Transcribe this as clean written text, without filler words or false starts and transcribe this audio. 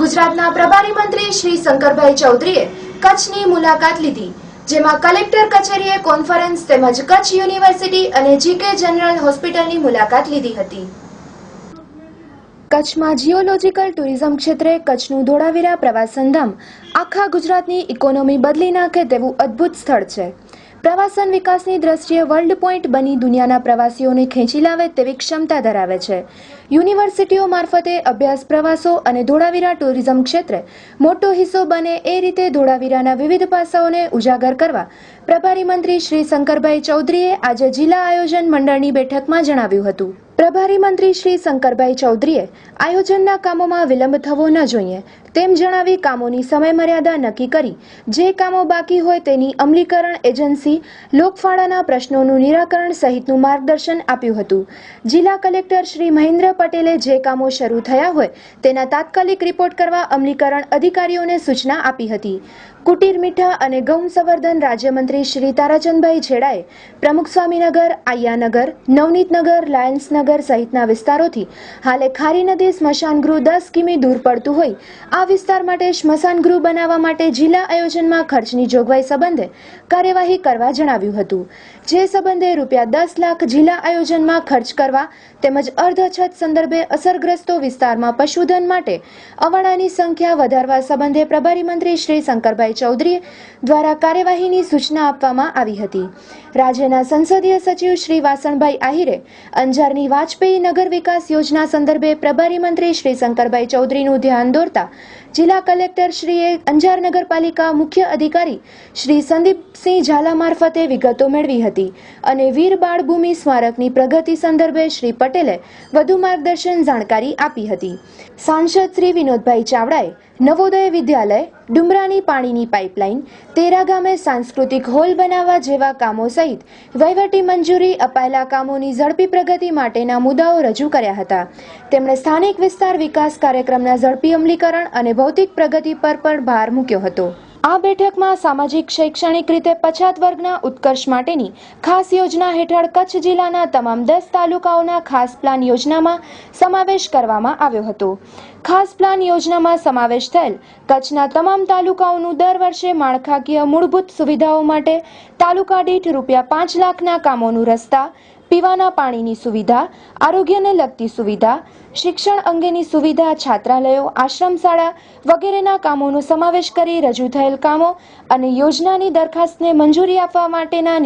ગુજરાતના પ્રભારી મંત્રી શ્રી શંકરભાઈ ચૌધરીએ કચ્છની મુલાકાત લીધી, જેમાં કલેક્ટર કચેરીએ કોન્ફરન્સ તેમજ કચ્છ યુનિવર્સિટી અને જીકે જનરલ હોસ્પિટલની મુલાકાત લીધી હતી। કચ્છમાં જીઓલોજીકલ ટુરિઝમ ક્ષેત્રે કચ્છનું ધોળાવીરા પ્રવાસન ધામ આખા ગુજરાતની ઇકોનોમી બદલી નાખે તેવું અદ્ભુત સ્થળ છે। પ્રવાસન વિકાસની દ્રષ્ટિએ વર્લ્ડ પોઈન્ટ બની દુનિયાના પ્રવાસીઓને ખેંચી લાવે તેવી ક્ષમતા ધરાવે છે। યુનિવર્સિટીઓ મારફતે અભ્યાસ પ્રવાસો અને ધોળાવીરા ટુરિઝમ ક્ષેત્રે મોટો હિસ્સો બને એ રીતે ધોળાવીરાના વિવિધ પાસાઓને ઉજાગર કરવા પ્રભારી મંત્રી શ્રી શંકરભાઈ ચૌધરીએ આજે જિલ્લા આયોજન મંડળની બેઠકમાં જણાવ્યું હતું। પ્રભારી મંત્રી શ્રી શંકરભાઈ ચૌધરીએ આયોજનના કામોમાં વિલંબ થવો ન જોઈએ તેમ જણાવી કામોની સમયમર્યાદા નક્કી કરી જે કામો બાકી હોય તેની અમલીકરણ એજન્સી લોકફાળાના પ્રશ્નોનું નિરાકરણ સહિતનું માર્ગદર્શન આપ્યું હતું। જિલ્લા કલેક્ટર શ્રી મહેન્દ્ર પટેલે જે કામો શરૂ થયા હોય તેના તાત્કાલિક રિપોર્ટ કરવા અમલીકરણ અધિકારીઓને સૂચના આપી હતી। કુટીર મીઠા અને ગૌણ સંવર્ધન રાજ્યમંત્રી શ્રી તારાચંદભાઈ છેડાએ પ્રમુખ સ્વામીનગર, આયાનગર, નવનીતનગર, લાયન્સનગર સહિતના વિસ્તારોથી હાલે ખારી નદી સ્મશાનગૃહ 10 કિમી દૂર પડતું હોય આ વિસ્તાર માટે સ્મશાનગૃહ બનાવવા માટે જિલ્લા આયોજનમાં ખર્ચની જોગવાઈ સંબંધે કાર્યવાહી કરવા જણાવ્યું હતું। જે સંબંધે ₹10 લાખ જિલ્લા આયોજનમાં ખર્ચ કરવા તેમજ અર્ધછત સંદર્ભે અસરગ્રસ્તો વિસ્તારમાં પશુધન માટે અવાડાની સંખ્યા વધારવા સંબંધે પ્રભારી મંત્રી શ્રી શંકરભાઈ ચૌધરી દ્વારા કાર્યવાહીની સૂચના આપવામાં આવી હતી। રાજ્યના સંસદીય સચિવ શ્રી વાસણભાઈ આહિરે અંજારની વાજપેયી નગર વિકાસ યોજના સંદર્ભે પ્રભારી મંત્રી શ્રી શંકરભાઈ ચૌધરીનું ધ્યાન દોરતા જિલ્લા કલેક્ટર શ્રીએ અંજાર નગરપાલિકા મુખ્ય અધિકારી શ્રી સંદીપસિંહ ઝાલા મારફતે વિગતો મેળવી હતી અને વીર બાળ ભૂમિ સ્મારકની પ્રગતિ સંદર્ભે શ્રી પટેલે વધુ માર્ગદર્શન જાણકારી આપી હતી। સાંસદ શ્રી વિનોદભાઈ ચાવડાએ નવોદય વિદ્યાલય, ડુમરાની પાણીની પાઇપલાઇન, તેરા ગામે સાંસ્કૃતિક હોલ બનાવવા જેવા કામો સહિત વહીવટી મંજૂરી અપાયેલા કામોની ઝડપી પ્રગતિ માટેના મુદ્દાઓ રજૂ કર્યા હતા। તેમણે સ્થાનિક વિસ્તાર વિકાસ કાર્યક્રમના ઝડપી અમલીકરણ અને ભૌતિક પ્રગતિ પર પણ ભાર મૂક્યો હતો। આ બેઠકમાં સામાજિક શૈક્ષણિક રીતે પછાત વર્ગના ઉત્કર્ષ માટેની ખાસ યોજના હેઠળ કચ્છ જિલ્લાના તમામ 10 તાલુકાઓના ખાસ પ્લાન યોજનામાં સમાવેશ કરવામાં આવ્યો હતો। ખાસ પ્લાન યોજનામાં સમાવેશ થયેલ કચ્છના તમામ તાલુકાઓનું દર વર્ષે માળખાકીય મૂળભૂત સુવિધાઓ માટે તાલુકા દીઠ ₹5 લાખના કામોનું રસ્તા, પીવાના પાણીની સુવિધા, આરોગ્યને લગતી સુવિધા, શિક્ષણ અંગેની સુવિધા, છાત્રાલયો, આશ્રમ શાળા વગેરેના કામોનો સમાવેશ કરી રજૂ થયેલ કામો અને યોજનાની દરખાસ્તને મંજૂરી આપવા માટેના